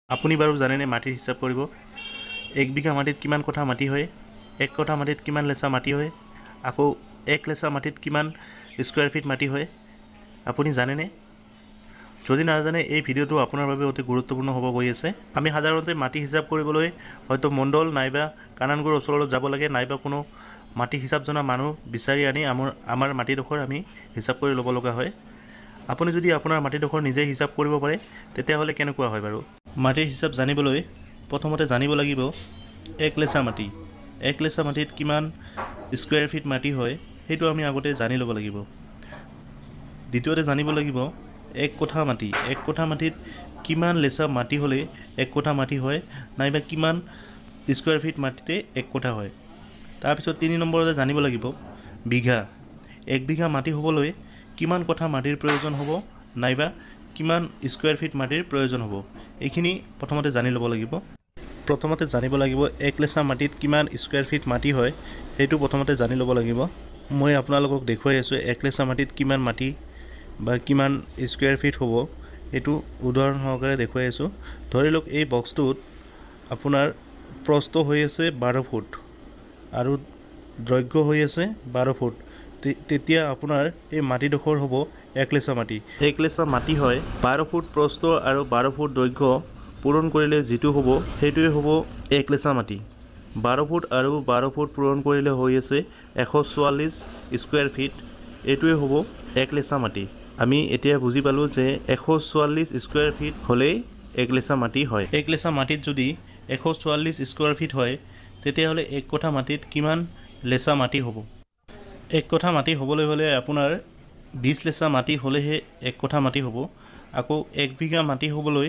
আপুনি বাৰু জানেনে মাটিৰ হিচাপ কৰিব? 1 বিঘা মাটিত কিমান কঠা মাটি হয়? 1 কঠা মাটিত কিমান লেচা মাটি হয়? আকৌ 1 লেচা মাটিত কিমান স্কোয়াৰ ফিট মাটি হয়? আপুনি জানেনে? যদি নাজানে এই ভিডিঅ'টো আপোনাৰ বাবে অতি গুৰুত্বপূৰ্ণ হ'ব গৈ আছে। আমি সাধাৰণতে মাটি হিচাপ কৰিবলৈ হয়তো মণ্ডল নাইবা কানানগুৰ ওচৰলৈ যাব লাগে, নাইবা কোনো মাটি হিচাপ জনা মানুহ বিচাৰি আনি আমাৰ মাটিডোখৰ আমি হিচাপ কৰি ল'ব লগা হয়। আপুনি যদি আপোনাৰ মাটিডোখৰ নিজে হিচাপ কৰিব পাৰে তেতিয়াহ'লে কেনেকুৱা হয় বাৰু? মাটিৰ হিচাপ জানিবলৈ প্ৰথমতে জানিব লাগিব 1 লেচা মাটি। 1 লেচা মাটিত কিমান স্কোয়াৰ ফিট মাটি হয় সেইটো আমি আগতে জানি ল'ব লাগিব। দ্বিতীয়তে জানিব লাগিব 1 কঠা মাটি। 1 কঠা মাটিত কিমান লেচা মাটি হ'লে 1 কঠা মাটি হয়, নাইবা কিমান স্কোয়াৰ ফিট মাটিতে 1 কঠা হয়। তাৰপিছত 3 নম্বৰতে জানিব লাগিব বিঘা। 1 বিঘা মাটি হ'বলৈ কিমান কঠা মাটিৰ প্ৰয়োজন হ'ব, নাইবা কিমান স্কোয়াৰ ফিট মাটিৰ প্ৰয়োজন হ'ব। এইখিনি প্ৰথমতে জানি ল'ব লাগিব। প্ৰথমতে জানিব লাগিব 1 লেচা মাটিত কিমান স্কোয়াৰ ফিট মাটি হয় সেইটো প্ৰথমতে জানি ল'ব লাগিব। মই আপোনালোকক দেখুৱাই আছোঁ 1 লেচা মাটিত কিমান মাটি বা কিমান স্কোয়াৰ ফিট হ'ব এইটো উদাহৰণ সহকাৰে দেখুৱাই আছোঁ। ধৰি লওক এই বক্সটোত আপোনাৰ প্ৰস্থ হৈ আছে 12 ফুট আৰু দৈৰ্ঘ্য হৈ আছে 12 ফুট। তেতিয়া আপোনাৰ এই মাটিডোখৰ হ'ব 1 লেচা মাটি। 1 লেচা মাটি হয় 12 ফুট প্ৰস্থ আৰু 12 ফুট দৈৰ্ঘ্য পূৰণ কৰিলে যিটো হ'ব সেইটোৱে হ'ব 1 লেচা মাটি। 12 ফুট আৰু 12 ফুট পূৰণ কৰিলে হৈ আছে 144 স্কোয়াৰ ফিট। এইটোৱে হ'ব 1 লেচা মাটি। আমি এতিয়া বুজি পালোঁ যে 144 স্কোয়াৰ ফিট হ'লেই 1 লেচা মাটি হয়। 1 লেচা মাটিত যদি 144 স্কোয়াৰ ফিট হয় তেতিয়াহ'লে 1 কঠা মাটিত কিমান লেচা মাটি হ'ব? 1 কঠা মাটি হ'বলৈ হ'লে আপোনাৰ 20 লেচা মাটি হ'লেহে 1 কঠা মাটি হ'ব। আকৌ 1 বিঘা মাটি হ'বলৈ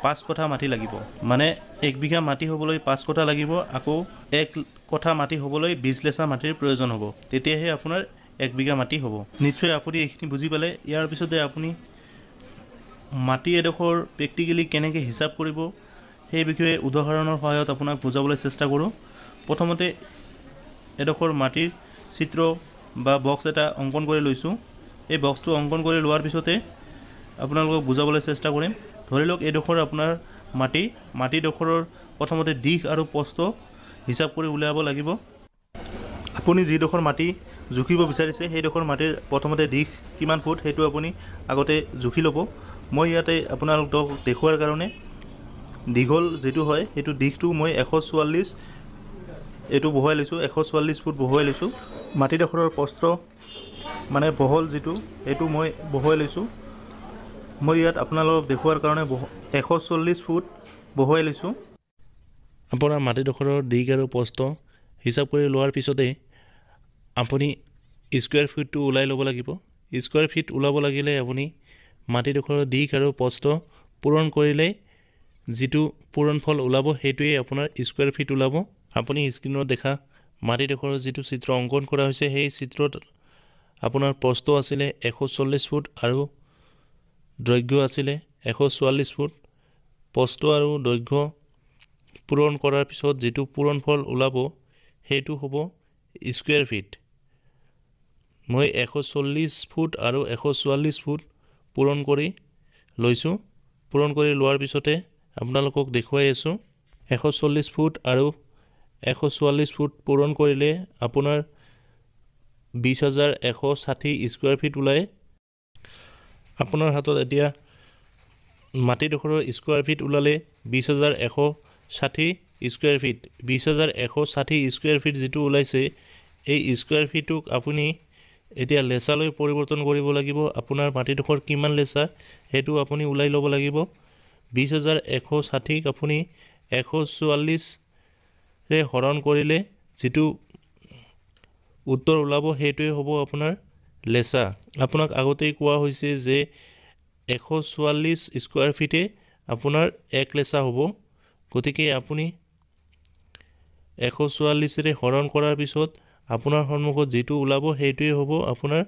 5 কঠা মাটি লাগিব। মানে 1 বিঘা মাটি হ'বলৈ 5 কঠা লাগিব, আকৌ 1 কঠা মাটি হ'বলৈ 20 লেচা মাটিৰ প্ৰয়োজন হ'ব। তেতিয়াহে আপোনাৰ 1 বিঘা মাটি হ'ব। নিশ্চয় আপুনি এইখিনি বুজি পালে। ইয়াৰ পিছতে আপুনি মাটি এডোখৰ প্ৰেক্টিকেলি কেনেকৈ হিচাপ কৰিব সেই বিষয়ে উদাহৰণৰ সহায়ত আপোনাক বুজাবলৈ চেষ্টা কৰোঁ। প্ৰথমতে এডোখৰ মাটিৰ চিত্ৰ বা বক্স এটা অংকন কৰি লৈছোঁ। এই বক্সটো অংকন কৰি লোৱাৰ পিছতে আপোনালোকক বুজাবলৈ চেষ্টা কৰিম। ধৰি লওক এইডোখৰ আপোনাৰ মাটিডোখৰৰ প্ৰথমতে দিশ আৰু প্ৰস্থ হিচাপ কৰি উলিয়াব লাগিব। আপুনি যিডোখৰ মাটি জুখিব বিচাৰিছে সেইডোখৰ মাটিৰ প্ৰথমতে দিশ কিমান ফুট সেইটো আপুনি আগতে জুখি ল'ব। মই ইয়াতে আপোনালোকক দেখুৱাৰ কাৰণে দীঘল যিটো হয় সেইটো দিশটো মই 144 এইটো বহুৱাই লৈছোঁ, 144 ফুট বহুৱাই লৈছোঁ। মাটিডোখৰৰ প্ৰস্থ মানে বহল যিটো সেইটো মই বহুৱাই লৈছোঁ। মই ইয়াত আপোনালোকক দেখুৱাৰ কাৰণে 140 ফুট বহুৱাই লৈছোঁ। আপোনাৰ মাটিডোখৰৰ দিশ আৰু প্ৰস্থ হিচাপ কৰি লোৱাৰ পিছতে আপুনি স্কোয়াৰ ফিটটো ওলাই ল'ব লাগিব। স্কোয়াৰ ফিট ওলাব লাগিলে আপুনি মাটিডোখৰৰ দিশ আৰু প্ৰস্থ পূৰণ কৰিলে যিটো পূৰণফল ওলাব সেইটোৱেই আপোনাৰ স্কোয়াৰ ফিট ওলাব। আপুনি স্ক্ৰীনত দেখা মাটিডোখৰৰ যিটো চিত্ৰ অংকন কৰা হৈছে সেই চিত্ৰত আপোনাৰ প্ৰস্থ আছিলে 140 ফুট আৰু দৈৰ্ঘ্য আছিলে 144 ফুট। প্ৰস্থ আৰু দৈৰ্ঘ্য পূৰণ কৰাৰ পিছত যিটো পূৰণফল ওলাব সেইটো হ'ব স্কোয়াৰ ফিট। মই 140 ফুট আৰু 144 ফুট পূৰণ কৰি লৈছোঁ। পূৰণ কৰি লোৱাৰ পিছতে আপোনালোকক দেখুৱাই আছোঁ 140 ফুট আৰু 144 ফুট পূৰণ কৰিলে আপোনাৰ 20,160 স্কোয়াৰ ফিট ওলায়। আপোনাৰ হাতত এতিয়া মাটিডোখৰৰ স্কোয়াৰ ফিট ওলালে 20,160 স্কোয়াৰ ফিট। 20,160 স্কোয়াৰ ফিট যিটো ওলাইছে এই স্কোয়াৰ ফিটটোক আপুনি এতিয়া লেচালৈ পৰিৱৰ্তন কৰিব লাগিব। আপোনাৰ মাটিডোখৰ কিমান লেচা সেইটো আপুনি ওলাই ল'ব লাগিব। 20,160ক আপুনি 144ৰে হৰণ কৰিলে যিটো উত্তৰ ওলাব সেইটোৱে হ'ব আপোনাৰ লেচা। আপোনাক আগতেই কোৱা হৈছে যে 144 স্কোয়াৰ ফিটে আপোনাৰ 1 লেচা হ'ব। গতিকে আপুনি 144ৰে হৰণ কৰাৰ পিছত আপোনাৰ সন্মুখত যিটো ওলাব সেইটোৱে হ'ব আপোনাৰ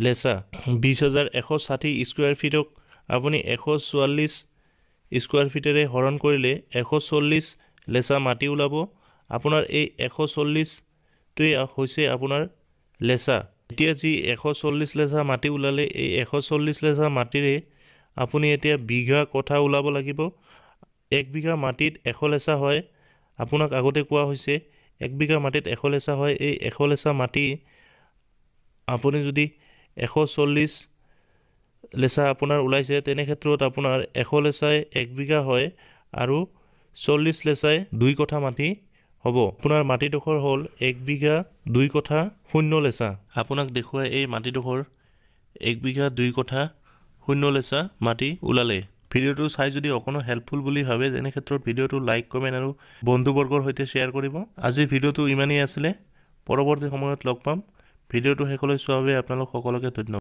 লেচা। 20,160 স্কোয়াৰ ফিটক আপুনি 144 স্কোয়াৰ ফিটেৰে হৰণ কৰিলে 140 লেচা মাটি ওলাব। আপোনাৰ এই 140টোৱে হৈছে আপোনাৰ লেচা। এতিয়া যি 140 লেচা মাটি ওলালে এই 140 লেচা মাটিৰে আপুনি এতিয়া বিঘা কঠা ওলাব লাগিব। 1 বিঘা মাটিত 100 লেচা হয় আপোনাক আগতে কোৱা হৈছে 1 বিঘা মাটিত 100 লেচা হয় এই 100 লেচা মাটি আপুনি যদি 140 লেচা আপোনাৰ ওলাইছে তেনে ক্ষেত্ৰত আপোনাৰ 100 লেচাই 1 বিঘা হয় আৰু 40 লেচাই 2 কঠা মাটি হ'ব আপোনাৰ মাটিডোখৰ হ'ল 1 বিঘা 2 কঠা 0 লেচা আপোনাক দেখুৱাই এই মাটিডোখৰ 1 বিঘা 2 কঠা 0 লেচা মাটি ওলালে ভিডিওটো চাই যদি অকনো হেল্পফুল বুলি ভাবে যেনে ক্ষেত্ৰত ভিডিওটো লাইক কমেন্ট আৰু বন্ধুবৰ্গৰ সৈতে শ্বেয়াৰ কৰিব আজি ভিডিওটো ইমানেই আছিল পৰৱৰ্তী সময়ত লগ পাম ভিডিওটো শেষলৈ চোৱাৰ বাবে আপোনালোক সকলোকে ধন্যবাদ